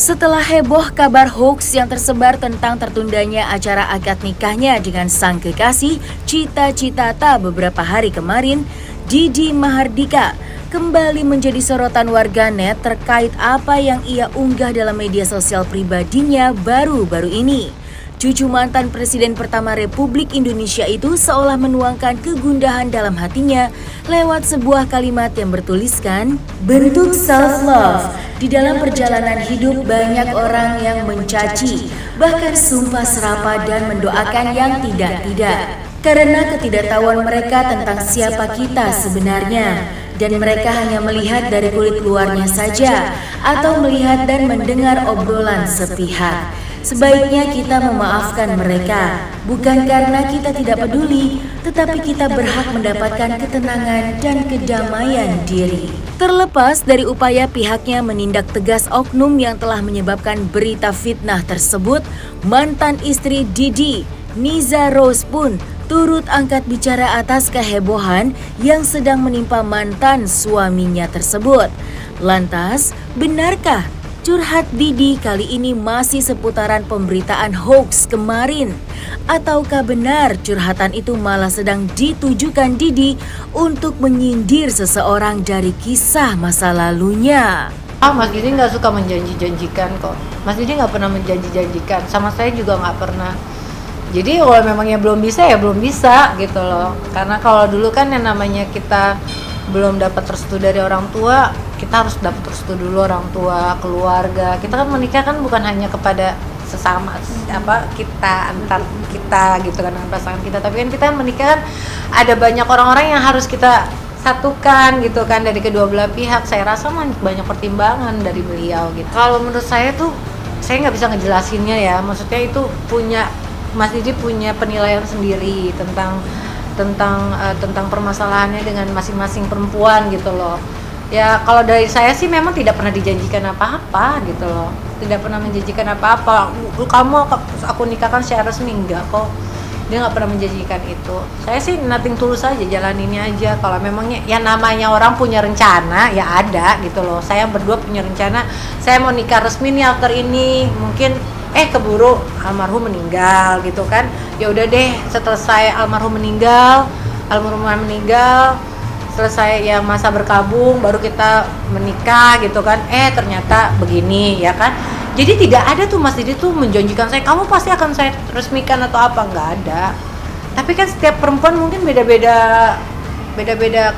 Setelah heboh kabar hoax yang tersebar tentang tertundanya acara akad nikahnya dengan sang kekasih Cita Citata beberapa hari kemarin, Didi Mahardika kembali menjadi sorotan warganet terkait apa yang ia unggah dalam media sosial pribadinya baru-baru ini. Cucu mantan Presiden pertama Republik Indonesia itu seolah menuangkan kegundahan dalam hatinya lewat sebuah kalimat yang bertuliskan, "Bentuk self-love. Di dalam perjalanan hidup banyak orang yang mencaci, bahkan sumpah serapah dan mendoakan yang tidak-tidak. Karena ketidaktahuan mereka tentang siapa kita sebenarnya. Dan mereka hanya melihat dari kulit luarnya saja, atau melihat dan mendengar obrolan sepihak. Sebaiknya kita memaafkan mereka, bukan karena kita tidak peduli, tetapi kita berhak mendapatkan ketenangan dan kedamaian diri." Terlepas dari upaya pihaknya menindak tegas oknum yang telah menyebabkan berita fitnah tersebut, mantan istri Didi, Niza Rose pun turut angkat bicara atas kehebohan yang sedang menimpa mantan suaminya tersebut. Lantas, benarkah curhat Didi kali ini masih seputaran pemberitaan hoax kemarin? Ataukah benar curhatan itu malah sedang ditujukan Didi untuk menyindir seseorang dari kisah masa lalunya? Mas Didi nggak suka menjanji-janjikan kok. Mas Didi nggak pernah menjanji-janjikan, sama saya juga nggak pernah. Jadi kalau memangnya belum bisa ya belum bisa gitu loh. Karena kalau dulu kan yang namanya kita belum dapat restu dari orang tua, kita harus dapat restu dulu orang tua, keluarga. Kita kan menikah kan bukan hanya kepada sesama kita antar kita gitu kan dengan pasangan kita, tapi kan kita menikah kan ada banyak orang-orang yang harus kita satukan gitu kan dari kedua belah pihak. Saya rasa banyak pertimbangan dari beliau gitu. Kalau menurut saya tuh saya nggak bisa ngejelasinnya ya, maksudnya itu Mas Didi punya penilaian sendiri tentang permasalahannya dengan masing-masing perempuan gitu loh. Ya kalau dari saya sih memang tidak pernah dijanjikan apa-apa gitu loh. Tidak pernah menjanjikan apa-apa. Aku nikahkan secara resmi, enggak kok. Dia nggak pernah menjanjikan itu. Saya sih nothing tulus aja, jalaninnya aja. Kalau memangnya ya namanya orang punya rencana ya ada gitu loh. Saya berdua punya rencana, saya mau nikah resmi nih after ini. Mungkin keburu almarhum meninggal gitu kan. Ya udah deh, setelah almarhum meninggal, selesai ya masa berkabung baru kita menikah gitu kan. Ternyata begini ya kan. Jadi tidak ada tuh Mas Didi tuh menjanjikan saya kamu pasti akan saya resmikan atau apa, nggak ada. Tapi kan setiap perempuan mungkin beda-beda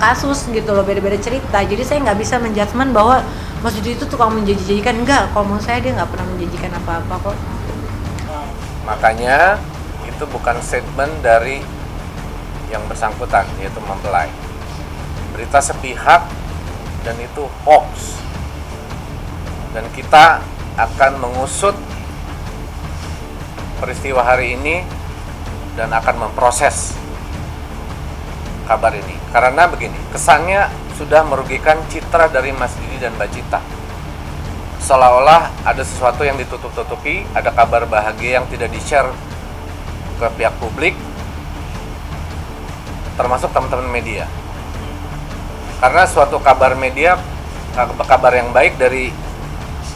kasus gitu loh, beda-beda cerita. Jadi saya nggak bisa menjudgment bahwa Mas Didi itu tukang menjanji-janjikan. Enggak, kalau menurut saya dia nggak pernah menjanjikan apa-apa kok. Makanya itu bukan statement dari yang bersangkutan, yaitu mempelai. Berita sepihak dan itu hoax. Dan kita akan mengusut peristiwa hari ini dan akan memproses kabar ini. Karena begini, kesannya sudah merugikan citra dari Mas Didi dan Mbak Cita. Seolah-olah ada sesuatu yang ditutup-tutupi, ada kabar bahagia yang tidak di-share ke pihak publik, termasuk teman-teman media. Karena suatu kabar yang baik dari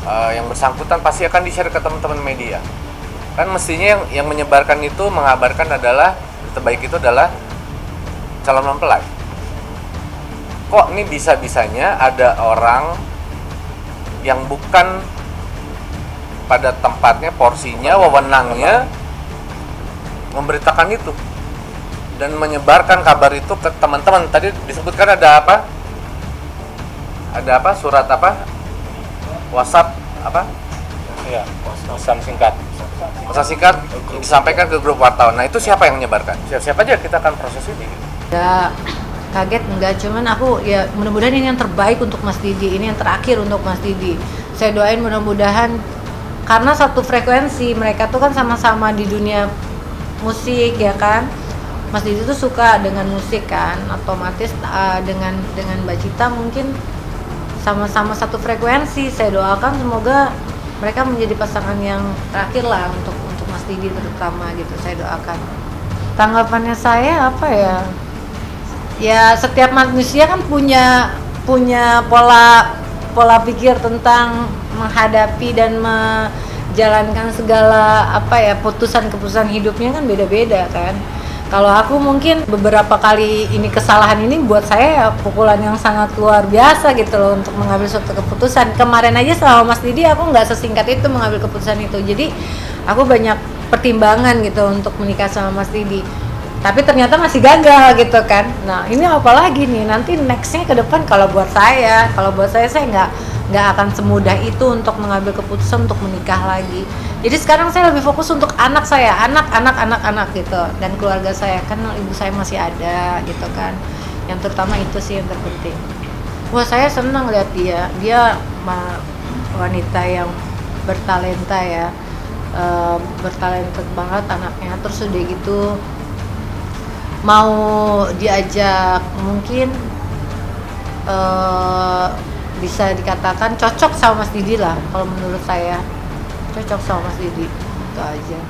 yang bersangkutan pasti akan di-share ke teman-teman media. Kan mestinya yang menyebarkan itu, mengabarkan adalah, terbaik itu adalah calon mempelai. Kok ini bisa-bisanya ada orang yang bukan pada tempatnya, porsinya, wewenangnya memberitakan itu dan menyebarkan kabar itu ke teman-teman. Tadi disebutkan ada apa? Surat apa? WhatsApp apa? Iya, pesan singkat. Pesan singkat disampaikan ke grup wartawan. Nah itu siapa yang menyebarkan? Siapa aja kita akan proses ini. Ya kaget enggak, cuman aku ya mudah-mudahan ini yang terbaik untuk Mas Didi, ini yang terakhir untuk Mas Didi. Saya doain mudah-mudahan, karena satu frekuensi, mereka tuh kan sama-sama di dunia musik ya kan. Mas Didi tuh suka dengan musik kan, otomatis dengan Mbak Cita mungkin sama-sama satu frekuensi. Saya doakan semoga mereka menjadi pasangan yang terakhir lah untuk Mas Didi terutama gitu, saya doakan. Tanggapannya saya apa ya? Ya setiap manusia kan punya pola pikir tentang menghadapi dan menjalankan segala keputusan hidupnya kan beda-beda kan. Kalau aku mungkin beberapa kali ini kesalahan ini buat saya ya pukulan yang sangat luar biasa gitu loh untuk mengambil suatu keputusan. Kemarin aja sama Mas Didi aku nggak sesingkat itu mengambil keputusan itu. Jadi aku banyak pertimbangan gitu untuk menikah sama Mas Didi. Tapi ternyata masih gagal gitu kan. Nah ini apalagi nih nanti nextnya ke depan kalau buat saya nggak akan semudah itu untuk mengambil keputusan untuk menikah lagi. Jadi sekarang saya lebih fokus untuk anak saya, anak gitu, dan keluarga saya kan ibu saya masih ada gitu kan. Yang terutama itu sih yang terpenting. Wah saya senang lihat dia wanita yang bertalenta ya, bertalenta banget anaknya. Terus udah gitu mau diajak mungkin bisa dikatakan cocok sama Mas Didi lah kalau menurut saya. Cocok sama Mas Didi, itu aja.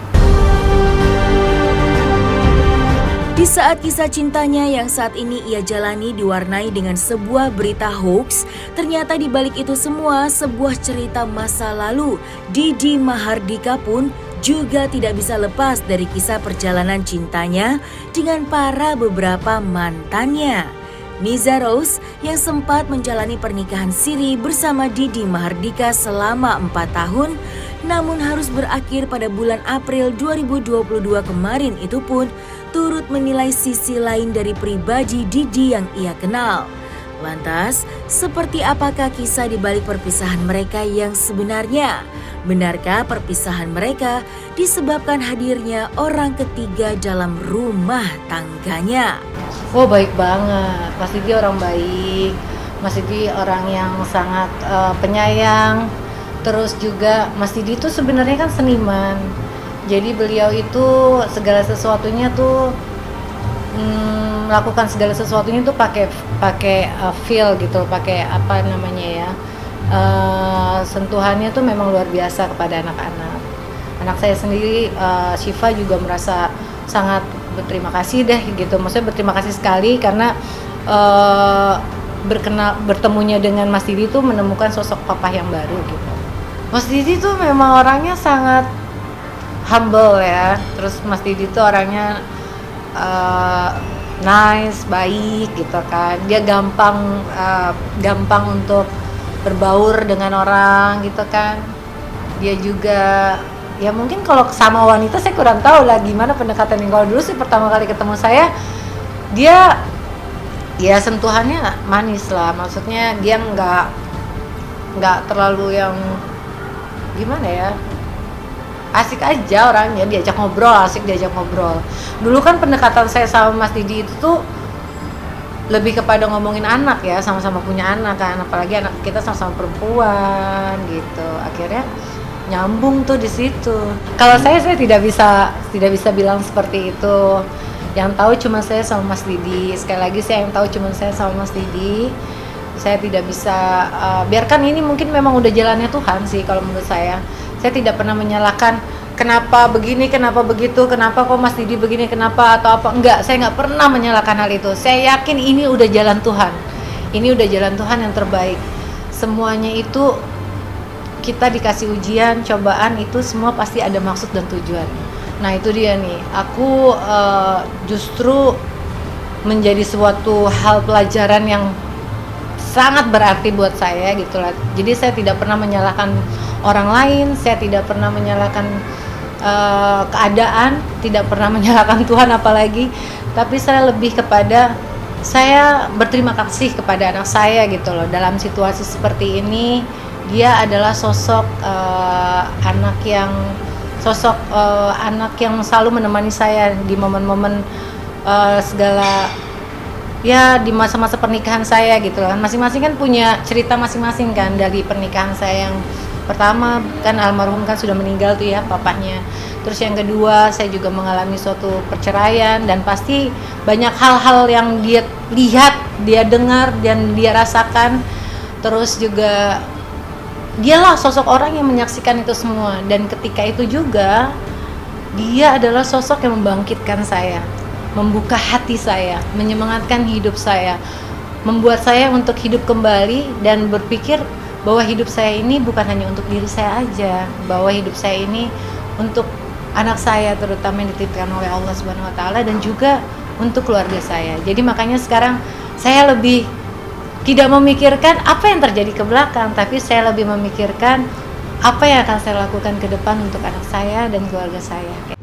Di saat kisah cintanya yang saat ini ia jalani diwarnai dengan sebuah berita hoax, ternyata di balik itu semua sebuah cerita masa lalu. Didi Mahardika pun juga tidak bisa lepas dari kisah perjalanan cintanya dengan para beberapa mantannya. Niza Rose yang sempat menjalani pernikahan siri bersama Didi Mahardika selama 4 tahun, namun harus berakhir pada bulan April 2022 kemarin itu pun turut menilai sisi lain dari pribadi Didi yang ia kenal. Lantas, seperti apakah kisah di balik perpisahan mereka yang sebenarnya? Benarkah perpisahan mereka disebabkan hadirnya orang ketiga dalam rumah tangganya? Oh baik banget, Mas Didi orang baik, Mas Didi orang yang sangat penyayang. Terus juga Mas Didi itu sebenarnya kan seniman, jadi beliau itu segala sesuatunya tuh melakukan segala sesuatunya tuh pakai feel gitu, pakai apa namanya ya, sentuhannya tuh memang luar biasa kepada anak-anak. Anak saya sendiri Syifa juga merasa sangat berterima kasih deh gitu, maksudnya berterima kasih sekali karena bertemunya dengan Mas Didi tuh menemukan sosok papa yang baru gitu. Mas Didi tuh memang orangnya sangat humble ya, terus Mas Didi tuh orangnya nice, baik gitu kan. Dia gampang untuk berbaur dengan orang gitu kan. Dia juga ya mungkin kalau sama wanita saya kurang tahu lah gimana pendekatan yang. Kalau dulu sih pertama kali ketemu saya, dia ya sentuhannya manis lah, maksudnya dia nggak terlalu yang gimana ya, asik aja orangnya, asik diajak ngobrol. Dulu kan pendekatan saya sama Mas Didi itu tuh lebih kepada ngomongin anak ya, sama-sama punya anak kan, apalagi anak kita sama-sama perempuan gitu. Akhirnya nyambung tuh di situ. Kalau saya tidak bisa bilang seperti itu. Yang tahu cuma saya sama Mas Didi. Sekali lagi saya yang tahu cuma saya sama Mas Didi. Saya tidak bisa biarkan ini mungkin memang udah jalannya Tuhan sih kalau menurut saya. Saya tidak pernah menyalahkan kenapa begini, kenapa begitu, kenapa kok Mas Didi begini, kenapa atau apa. Enggak, saya nggak pernah menyalahkan hal itu. Saya yakin ini udah jalan Tuhan. Ini udah jalan Tuhan yang terbaik. Semuanya itu kita dikasih ujian, cobaan, itu semua pasti ada maksud dan tujuan. Nah itu dia nih, aku justru menjadi suatu hal pelajaran yang sangat berarti buat saya gitu lah. Jadi saya tidak pernah menyalahkan orang lain, saya tidak pernah menyalahkan keadaan, tidak pernah menyalahkan Tuhan apalagi, tapi saya lebih kepada saya berterima kasih kepada anak saya gitu loh. Dalam situasi seperti ini dia adalah sosok anak yang selalu menemani saya di momen-momen segala ya di masa-masa pernikahan saya gitu kan. Masing-masing kan punya cerita masing-masing kan. Dari pernikahan saya yang pertama kan almarhum kan sudah meninggal tuh ya papanya. Terus yang kedua saya juga mengalami suatu perceraian, dan pasti banyak hal-hal yang dia lihat, dia dengar dan dia rasakan. Terus juga dialah sosok orang yang menyaksikan itu semua, dan ketika itu juga dia adalah sosok yang membangkitkan saya. membuka hati saya, menyemangatkan hidup saya, membuat saya untuk hidup kembali dan berpikir bahwa hidup saya ini bukan hanya untuk diri saya aja, bahwa hidup saya ini untuk anak saya terutama yang dititipkan oleh Allah Subhanahu wa taala dan juga untuk keluarga saya. Jadi makanya sekarang saya lebih tidak memikirkan apa yang terjadi ke belakang, tapi saya lebih memikirkan apa yang akan saya lakukan ke depan untuk anak saya dan keluarga saya.